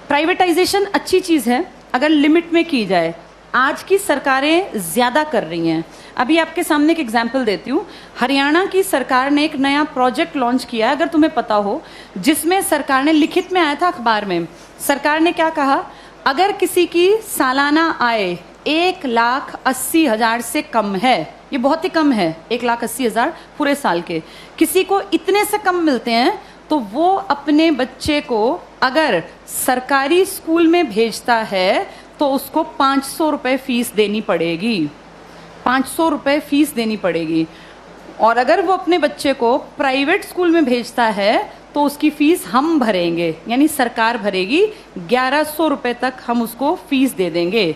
Privatisation अच्छी चीज़ है अगर लिमिट में की जाए। आज की सरकारें ज़्यादा कर रही हैं। अभी आपके सामने एक एग्जाम्पल देती हूँ। हरियाणा की सरकार ने एक नया प्रोजेक्ट लॉन्च किया है, अगर तुम्हें पता हो, जिसमें सरकार ने, लिखित में आया था अखबार में, सरकार ने क्या कहा, अगर किसी की सालाना आय 1,80,000 से कम है, ये बहुत ही कम है, 1,80,000 पूरे साल के, किसी को इतने से कम मिलते हैं तो वो अपने बच्चे को अगर सरकारी स्कूल में भेजता है तो उसको 500 रुपये फीस देनी पड़ेगी, 500 रुपये फीस देनी पड़ेगी। और अगर वो अपने बच्चे को प्राइवेट स्कूल में भेजता है तो उसकी फीस हम भरेंगे, यानी सरकार भरेगी, 1100 रुपये तक हम उसको फीस दे देंगे।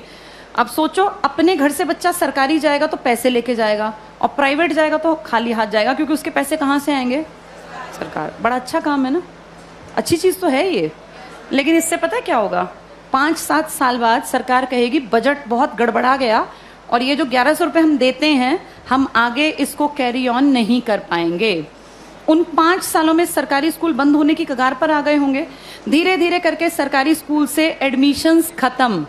अब सोचो, अपने घर से बच्चा सरकारी जाएगा तो पैसे लेके जाएगा और प्राइवेट जाएगा तो खाली हाथ जाएगा, क्योंकि उसके पैसे कहाँ से आएंगे? सरकार। बड़ा अच्छा काम है ना, अच्छी चीज़ तो है ये। लेकिन इससे पता है क्या होगा? 5-7 साल बाद सरकार कहेगी बजट बहुत गड़बड़ा गया और ये जो 1100 रुपये हम देते हैं, हम आगे इसको कैरी ऑन नहीं कर पाएंगे। उन 5 सालों में सरकारी स्कूल बंद होने की कगार पर आ गए होंगे। धीरे धीरे करके सरकारी स्कूल से एडमिशन्स खत्म,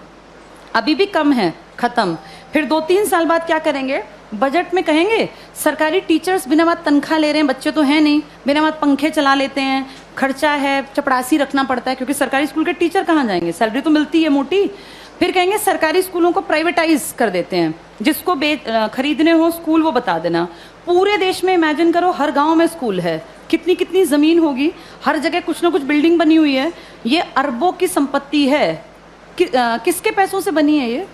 अभी भी कम है, खत्म। फिर 2-3 साल बाद क्या करेंगे? बजट में कहेंगे सरकारी टीचर्स बिना बात तनख्वाह ले रहे हैं, बच्चे तो हैं नहीं, बिना बात पंखे चला लेते हैं, खर्चा है, चपरासी रखना पड़ता है, क्योंकि सरकारी स्कूल के टीचर कहाँ जाएंगे, सैलरी तो मिलती है मोटी। फिर कहेंगे सरकारी स्कूलों को प्राइवेटाइज कर देते हैं, जिसको खरीदने हो स्कूल वो बता देना। पूरे देश में इमेजिन करो, हर गांव में स्कूल है, कितनी कितनी ज़मीन होगी, हर जगह कुछ ना कुछ बिल्डिंग बनी हुई है। ये अरबों की संपत्ति है। किसके पैसों से बनी है ये?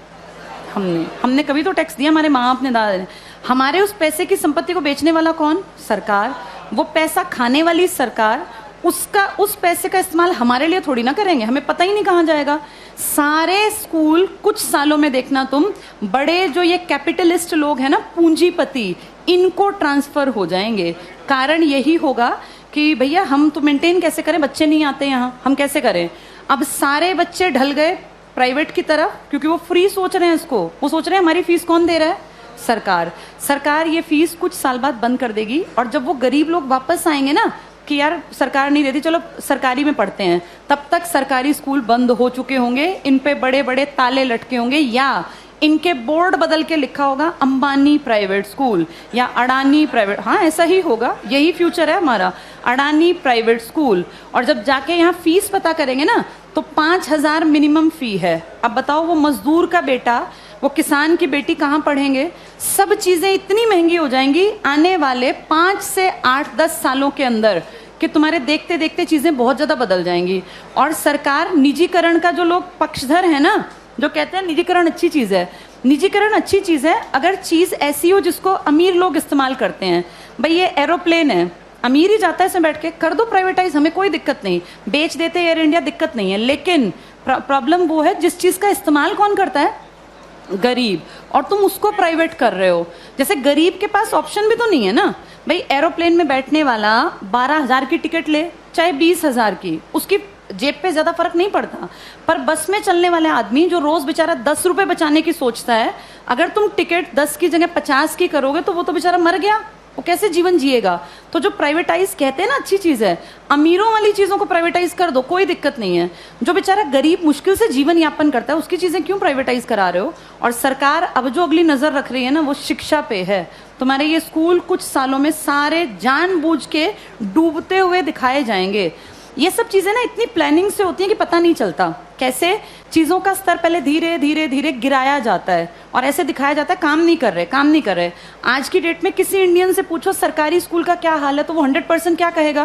हमने कभी तो टैक्स दिया, हमारे माँ बाप ने, दादा ने। हमारे उस पैसे की संपत्ति को बेचने वाला कौन? सरकार। वो पैसा खाने वाली सरकार, उस पैसे का इस्तेमाल हमारे लिए थोड़ी ना करेंगे, हमें पता ही नहीं कहाँ जाएगा। सारे स्कूल कुछ सालों में देखना तुम, बड़े जो ये कैपिटलिस्ट लोग हैं ना, पूंजीपति, इनको ट्रांसफर हो जाएंगे। कारण यही होगा कि भैया हम तो मेंटेन कैसे करें, बच्चे नहीं आते यहाँ, हम कैसे करें? अब सारे बच्चे ढल गए प्राइवेट की तरफ, क्योंकि वो फ्री सोच रहे हैं इसको। वो सोच रहे हैं हमारी फीस कौन दे रहा है? सरकार। सरकार ये फीस कुछ साल बाद बंद कर देगी, और जब वो गरीब लोग वापस आएंगे ना कि यार सरकार नहीं देती, चलो सरकारी में पढ़ते हैं, तब तक सरकारी स्कूल बंद हो चुके होंगे, इन पे बड़े बड़े ताले लटके होंगे, या इनके बोर्ड बदल के लिखा होगा अंबानी प्राइवेट स्कूल या अडानी प्राइवेट। हाँ, ऐसा ही होगा, यही फ्यूचर है हमारा, अडानी प्राइवेट स्कूल। और जब जाके यहाँ फीस पता करेंगे ना तो 5,000 मिनिमम फी है। अब बताओ, वो मजदूर का बेटा, वो किसान की बेटी कहाँ पढ़ेंगे? सब चीज़ें इतनी महंगी हो जाएंगी आने वाले 5 से 8-10 सालों के अंदर कि तुम्हारे देखते देखते चीज़ें बहुत ज़्यादा बदल जाएंगी। और सरकार, निजीकरण का जो लोग पक्षधर है ना, जो कहते हैं निजीकरण अच्छी चीज़ है, निजीकरण अच्छी चीज़ है अगर चीज़ ऐसी हो जिसको अमीर लोग इस्तेमाल करते हैं। भाई ये एरोप्लेन है, अमीर ही जाता है इसमें बैठ के, कर दो प्राइवेटाइज, हमें कोई दिक्कत नहीं, बेच देते एयर इंडिया, दिक्कत नहीं है। लेकिन प्रॉब्लम वो है जिस चीज़ का इस्तेमाल कौन करता है? गरीब। और तुम उसको प्राइवेट कर रहे हो। जैसे गरीब के पास ऑप्शन भी तो नहीं है ना भाई, एरोप्लेन में बैठने वाला 12,000 की टिकट ले चाहे 20,000 की, उसकी जेब पे ज़्यादा फर्क नहीं पड़ता। पर बस में चलने वाले आदमी जो रोज़ बेचारा 10 रुपये बचाने की सोचता है, अगर तुम टिकट 10 की जगह 50 की करोगे तो वो तो बेचारा मर गया, वो कैसे जीवन जिएगा? तो जो प्राइवेटाइज कहते हैं ना अच्छी चीज़ है, अमीरों वाली चीज़ों को प्राइवेटाइज कर दो, कोई दिक्कत नहीं है। जो बेचारा गरीब मुश्किल से जीवन यापन करता है उसकी चीज़ें क्यों प्राइवेटाइज करा रहे हो? और सरकार अब जो अगली नज़र रख रही है ना, वो शिक्षा पे है। तुम्हारे ये स्कूल कुछ सालों में सारे जानबूझ के डूबते हुए दिखाए जाएंगे। ये सब चीज़ें ना इतनी प्लानिंग से होती हैं कि पता नहीं चलता कैसे चीज़ों का स्तर पहले धीरे धीरे धीरे गिराया जाता है और ऐसे दिखाया जाता है काम नहीं कर रहे, काम नहीं कर रहे। आज की डेट में किसी इंडियन से पूछो सरकारी स्कूल का क्या हाल है तो वो 100% क्या कहेगा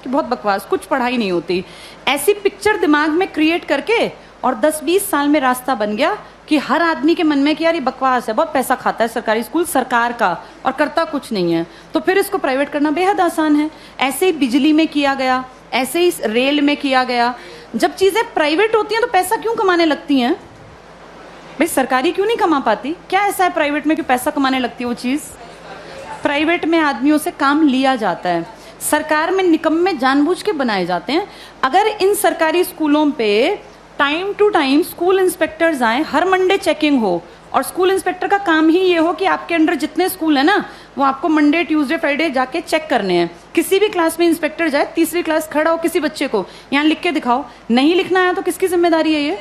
कि बहुत बकवास, कुछ पढ़ाई नहीं होती। ऐसी पिक्चर दिमाग में क्रिएट करके और 10-20 साल में रास्ता बन गया कि हर आदमी के मन में कि यार ये बकवास है, बहुत पैसा खाता है सरकारी स्कूल सरकार का और करता कुछ नहीं है, तो फिर इसको प्राइवेट करना बेहद आसान है। ऐसे ही बिजली में किया गया, ऐसे ही रेल में किया गया। जब चीज़ें प्राइवेट होती हैं तो पैसा क्यों कमाने लगती हैं भाई? सरकारी क्यों नहीं कमा पाती? क्या ऐसा है प्राइवेट में कि पैसा कमाने लगती है वो चीज़? प्राइवेट में आदमियों से काम लिया जाता है, सरकार में निकम्मे जानबूझ के बनाए जाते हैं। अगर इन सरकारी स्कूलों पे time to time school inspectors आए, हर मंडे चेकिंग हो, और स्कूल इंस्पेक्टर का काम ही ये हो कि आपके अंडर जितने स्कूल है ना वो आपको मंडे ट्यूसडे फ्राइडे जाके चेक करने हैं किसी भी क्लास में इंस्पेक्टर जाए, तीसरी क्लास खड़ा हो, किसी बच्चे को यहाँ लिख के दिखाओ, नहीं लिखना आया तो किसकी जिम्मेदारी है? ये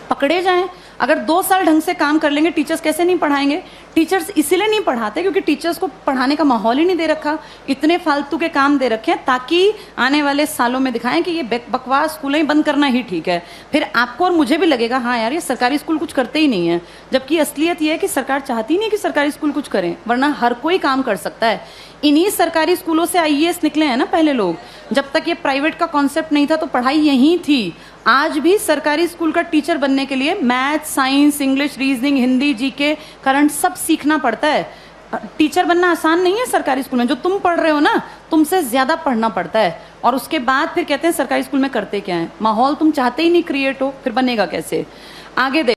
पकड़े जाएं। अगर 2 साल ढंग से काम कर लेंगे, टीचर्स कैसे नहीं पढ़ाएंगे? टीचर्स इसीलिए नहीं पढ़ाते क्योंकि टीचर्स को पढ़ाने का माहौल ही नहीं दे रखा। इतने फालतू के काम दे रखे हैं ताकि आने वाले सालों में दिखाएं कि ये बकवास स्कूलें ही बंद करना ही ठीक है। फिर आपको और मुझे भी लगेगा हाँ यार, ये सरकारी स्कूल कुछ करते ही नहीं है, जबकि असलियत ये है कि सरकार चाहती नहीं कि सरकारी स्कूल कुछ करें, वरना हर कोई काम कर सकता है। इन्हीं सरकारी स्कूलों से आईएएस निकले हैं ना पहले लोग। जब तक ये प्राइवेट का कॉन्सेप्ट नहीं था तो पढ़ाई यहीं थी। आज भी सरकारी स्कूल का टीचर बनने के लिए math, science, English, reasoning, Hindi, GK, current सब सीखना पड़ता है। टीचर बनना आसान नहीं है सरकारी स्कूल में। जो तुम पढ़ रहे हो ना, तुमसे ज्यादा पढ़ना पड़ता है। और उसके बाद फिर कहते हैं सरकारी स्कूल में करते क्या है। माहौल तुम चाहते ही नहीं क्रिएट हो, फिर बनेगा कैसे? आगे